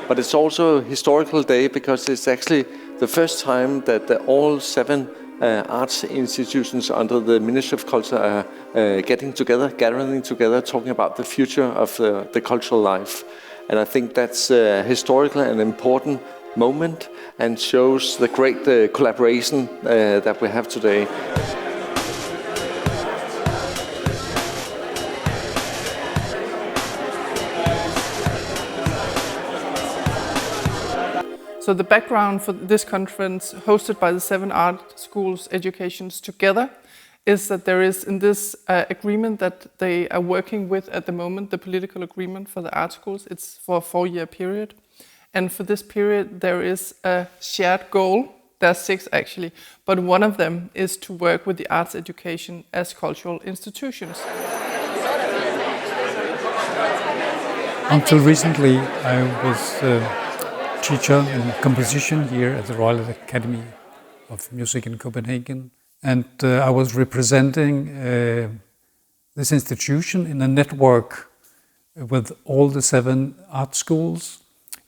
But it's also a historical day because it's actually the first time that all 7 arts institutions under the Ministry of Culture are gathering together, talking about the future of the cultural life. And I think that's a historical and important moment and shows the great collaboration that we have today. So the background for this conference, hosted by the 7 art schools educations together, is that there is in this agreement that they are working with at the moment, the political agreement for the art schools. It's for a 4-year period. And for this period, there is a shared goal. There are 6 actually, but one of them is to work with the arts education as cultural institutions. Until recently, I was teacher in composition here at the Royal Academy of Music in Copenhagen. And I was representing this institution in a network with all the 7 art schools,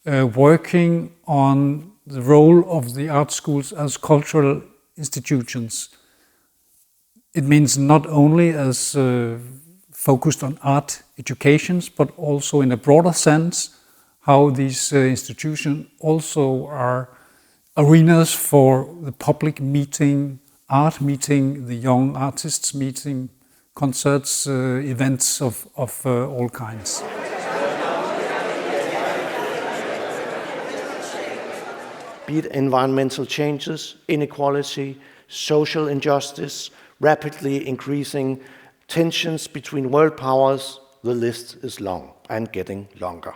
working on the role of the art schools as cultural institutions. It means not only as focused on art educations, but also in a broader sense, how these institutions also are arenas for the public meeting, art meeting, the young artists meeting, concerts, events of all kinds. Be it environmental changes, inequality, social injustice, rapidly increasing tensions between world powers, the list is long and getting longer.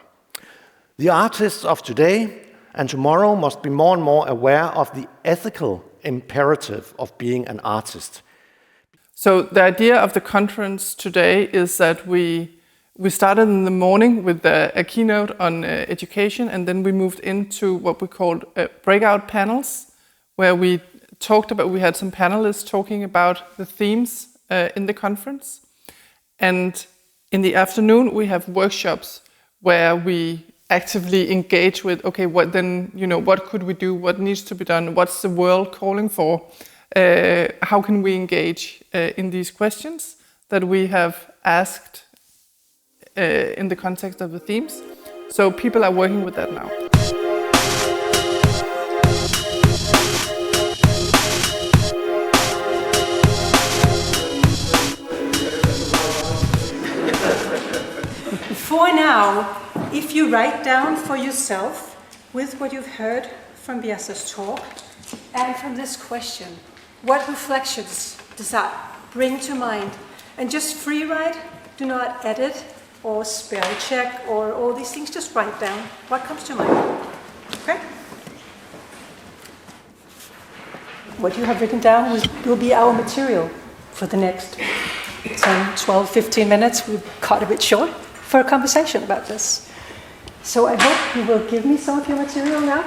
The artists of today and tomorrow must be more and more aware of the ethical imperative of being an artist. So the idea of the conference today is that we started in the morning with a keynote on education, and then we moved into what we called breakout panels, where we had some panelists talking about the themes in the conference. And in the afternoon, we have workshops where we actively engage with, okay, what could we do? What needs to be done? What's the world calling for? How can we engage in these questions that we have asked in the context of the themes? So people are working with that now. For now, if you write down for yourself with what you've heard from Bjarte's talk and from this question, what reflections does that bring to mind? And just free write, do not edit or spell check or all these things, just write down what comes to mind. Okay? What you have written down will be our material for the next 10, 12, 15 minutes. We've cut a bit short for a conversation about this. So I hope you will give me some of your material now.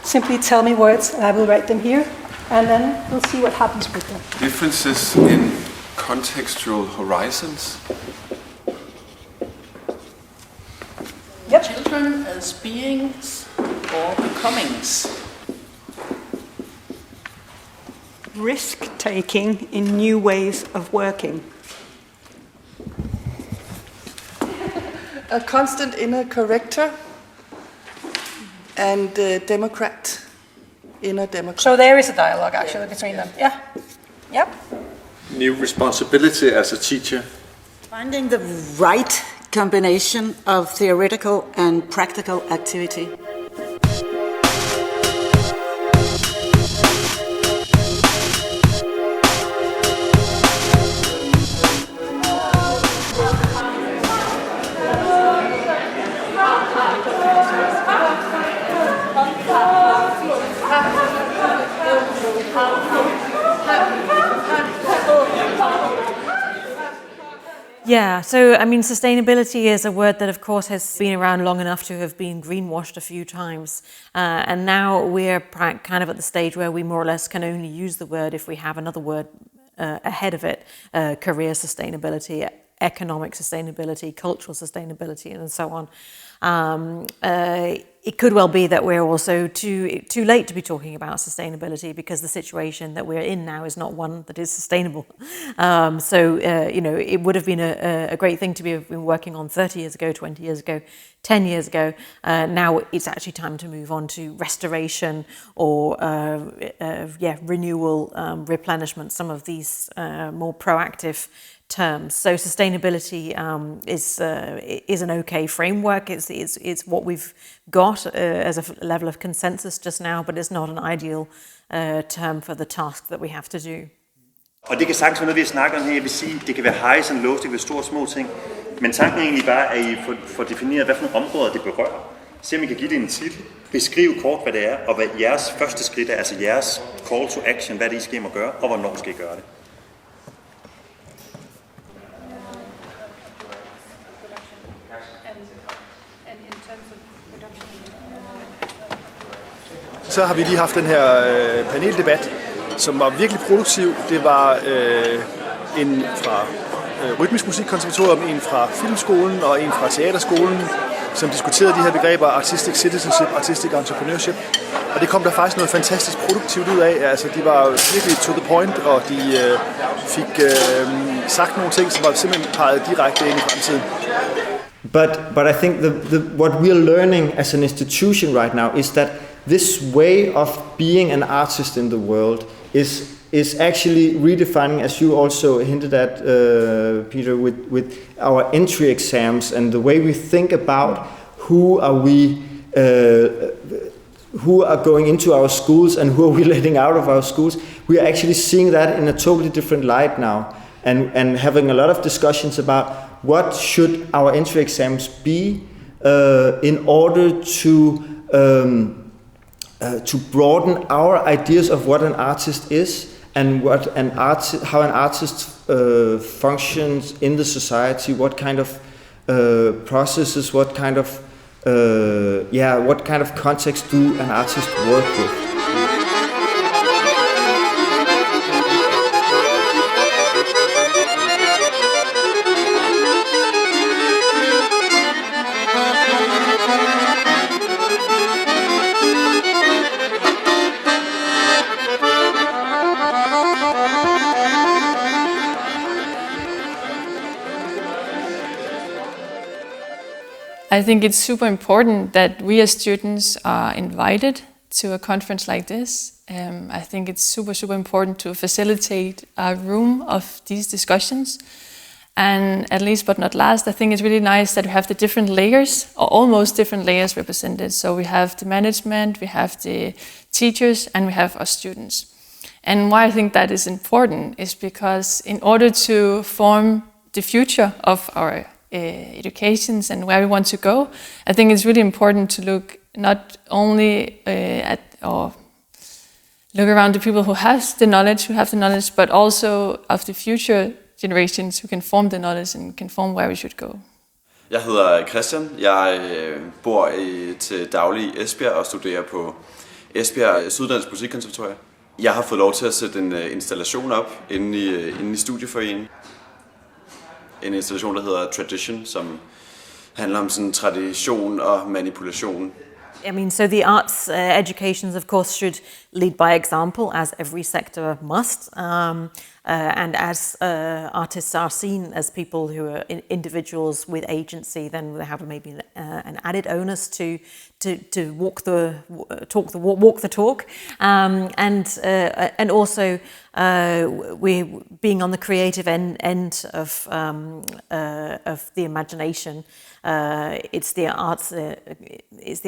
Simply tell me words and I will write them here, and then we'll see what happens with them. Differences in contextual horizons. Yep. Children as beings or becomings. Risk-taking in new ways of working. A constant inner corrector and democrat, inner democrat. So there is a dialogue actually between them. Yeah. Yep. New responsibility as a teacher. Finding the right combination of theoretical and practical activity. Yeah, so I mean, sustainability is a word that, of course, has been around long enough to have been greenwashed a few times. And now we're kind of at the stage where we more or less can only use the word if we have another word ahead of it, career sustainability, economic sustainability, cultural sustainability, and so on. it could well be that we're also too late to be talking about sustainability because the situation that we're in now is not one that is sustainable. It would have been a great thing to be working on 30 years ago, 20 years ago, 10 years ago. Now it's actually time to move on to restoration or renewal, replenishment, some of these more proactive terms. So sustainability is an okay framework. It's what we've got as a level of consensus just now, but it's not an ideal term for the task that we have to do. Og det kan sagtens være noget, vi har snakket om her. Jeg vil sige, det kan være highs and lows, det kan være store og små ting. Men tanken er egentlig bare, at I får defineret, hvad for nogle områder det berører. Se om I kan give det en titel. Beskriv kort, hvad det er, og hvad jeres første skridt er, altså jeres call to action, hvad det I skal hjem og gøre, og hvornår skal I gøre det. Så har vi lige haft den her paneldebat, som var virkelig produktiv. Det var en fra Rytmisk Musikkonservatorium, en fra Filmskolen og en fra Teaterskolen, som diskuterede de her begreber artistic citizenship, artistic entrepreneurship. Og det kom der faktisk noget fantastisk produktivt ud af. Altså, de var virkelig to the point, og de fik sagt nogle ting, som var simpelthen peget direkte ind i fremtiden. But I think what we're learning as an institution right now is that this way of being an artist in the world is actually redefining, as you also hinted at, Peter, with our entry exams and the way we think about who are going into our schools and who are we letting out of our schools. We are actually seeing that in a totally different light now, and having a lot of discussions about what should our entry exams be in order to broaden our ideas of what an artist is and how an artist functions in the society, what kind of processes, what kind of context do an artist work with. I think it's super important that we as students are invited to a conference like this. I think it's super, super important to facilitate a room of these discussions. And at least but not last, I think it's really nice that we have the different layers, or almost different layers represented. So we have the management, we have the teachers, and we have our students. And why I think that is important is because in order to form the future of our educations and where we want to go, I think it's really important to look not only at or look around the people who have the knowledge, but also of the future generations who can form the knowledge and can form where we should go. Jeg hedder Christian. Jeg bor til daglig i Esbjerg og studerer på Esbjerg Syddansk Musikkonservatorium. Jeg har fået lov til at sætte en installation op inde i studieforeningen. En installation, der hedder Tradition, som handler om sådan tradition og manipulation. I mean, so the arts educations, of course, should lead by example, as every sector must. And as artists are seen as people who are individuals with agency, then they have maybe an added onus to walk the talk, and also we're being on the creative end of the imagination. It's the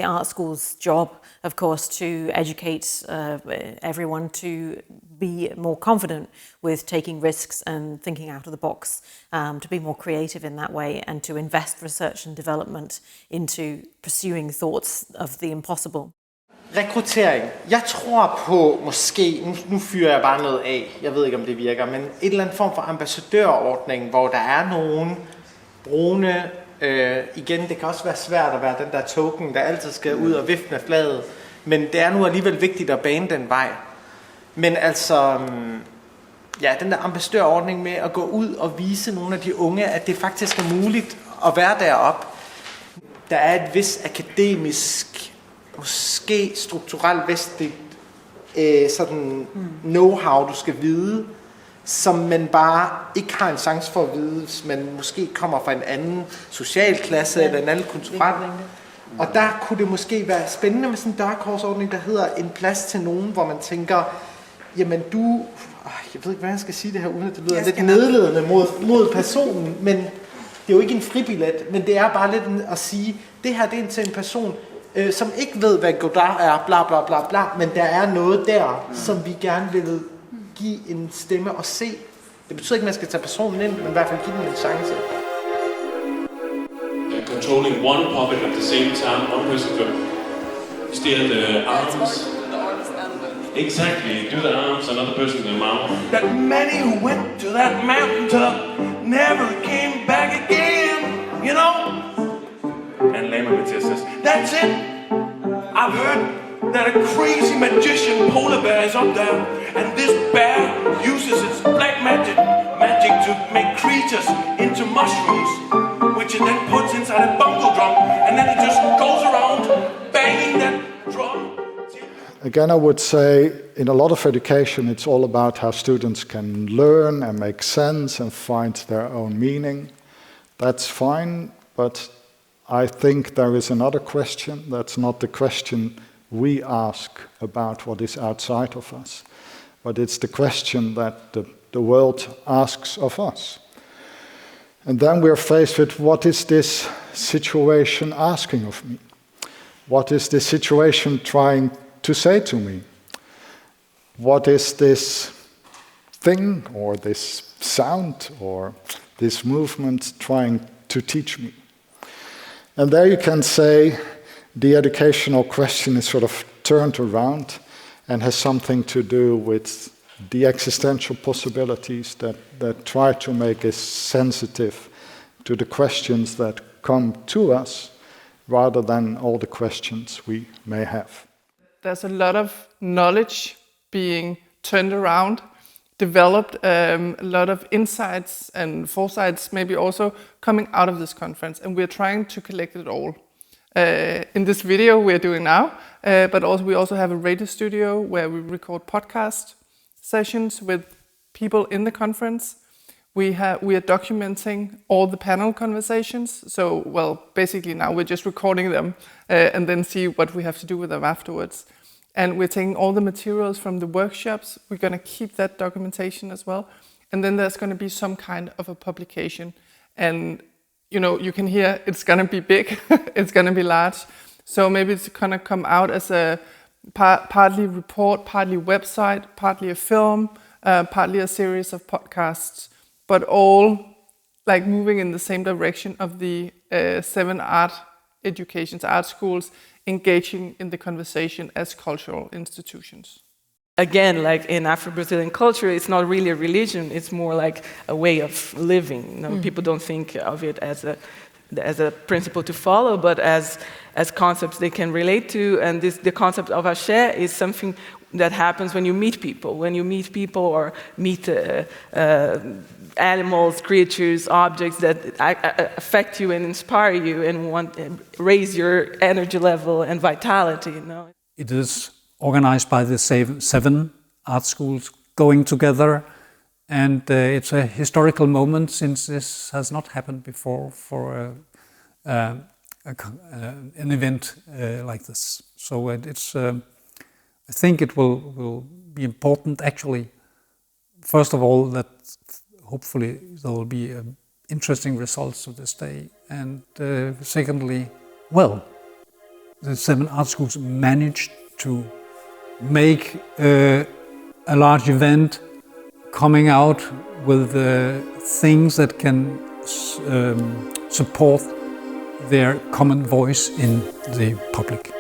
art school's job, of course, to educate everyone to be more confident with taking risks and thinking out of the box, to be more creative in that way, and to invest research and development into pursuing thoughts of the impossible. Rekruttering. Jeg tror på, måske, nu fyrer jeg bare noget af, jeg ved ikke om det virker, men et eller andet form for ambassadørordning, hvor der er nogen brune, igen, det kan også være svært at være den der token, der altid skal ud og vifte med flaget, men det er nu alligevel vigtigt at bane den vej. Men altså, ja, den der ambassadørordning med at gå ud og vise nogle af de unge, at det faktisk er muligt at være deroppe. Der er et vis akademisk måske strukturelt vestligt sådan know-how, du skal vide, som man bare ikke har en chance for at vide, hvis man måske kommer fra en anden social klasse eller en anden kulturel. Og der kunne det måske være spændende med sådan en dørkorsordning, der hedder en plads til nogen, hvor man tænker, jamen du, jeg ved ikke, hvordan jeg skal sige det her, uden at det lyder lidt nedledende mod personen, men det er jo ikke en fribillet, men det er bare lidt at sige, det her det er til en person, som ikke ved, hvad Godard er, bla bla bla bla, men der er noget der, som vi gerne vil give en stemme og se. Det betyder ikke, at man skal tage personen ind, men i hvert fald give den en chance. Controlling one puppet at the same time, one person could steer the arms. Exactly, do the arms, another person the mouth. That many who went to that mountaintop never came back again, you know? And Lehman says, that's it. I've heard that a crazy magician polar bear is up there, and this bear uses its black magic to make creatures into mushrooms, which it then puts inside a bongo drum, and then it just goes around banging that drum. Again, I would say in a lot of education, it's all about how students can learn and make sense and find their own meaning. That's fine, but I think there is another question. That's not the question we ask about what is outside of us, but it's the question that the world asks of us. And then we're faced with, what is this situation asking of me? What is this situation trying to say to me? What is this thing or this sound or this movement trying to teach me? And there you can say the educational question is sort of turned around and has something to do with the existential possibilities that try to make us sensitive to the questions that come to us rather than all the questions we may have. There's a lot of knowledge being turned around, developed, a lot of insights and foresights maybe also coming out of this conference, and we're trying to collect it all. In this video we're doing now, but also we also have a radio studio where we record podcast sessions with people in the conference. We are documenting all the panel conversations. So, well, basically now we're just recording them and then see what we have to do with them afterwards. And we're taking all the materials from the workshops. We're going to keep that documentation as well. And then there's going to be some kind of a publication. And, you know, you can hear it's going to be big. It's going to be large. So maybe it's going to come out as a partly report, partly website, partly a film, partly a series of podcasts, but all like moving in the same direction of the 7 art schools engaging in the conversation as cultural institutions. Again, like in Afro-Brazilian culture, it's not really a religion, it's more like a way of living. You know, people don't think of it as a principle to follow, but as concepts they can relate to. And the concept of axé is something that happens when you meet people. When you meet people or meet animals, creatures, objects that affect you and inspire you and raise your energy level and vitality. You know? It is organized by the 7 art schools going together, and it's a historical moment since this has not happened before for an event like this. So it's I think it will be important, actually, first of all, that hopefully there will be interesting results of this day, and secondly, well, the 7 art schools managed to make a large event coming out with things that can support their common voice in the public.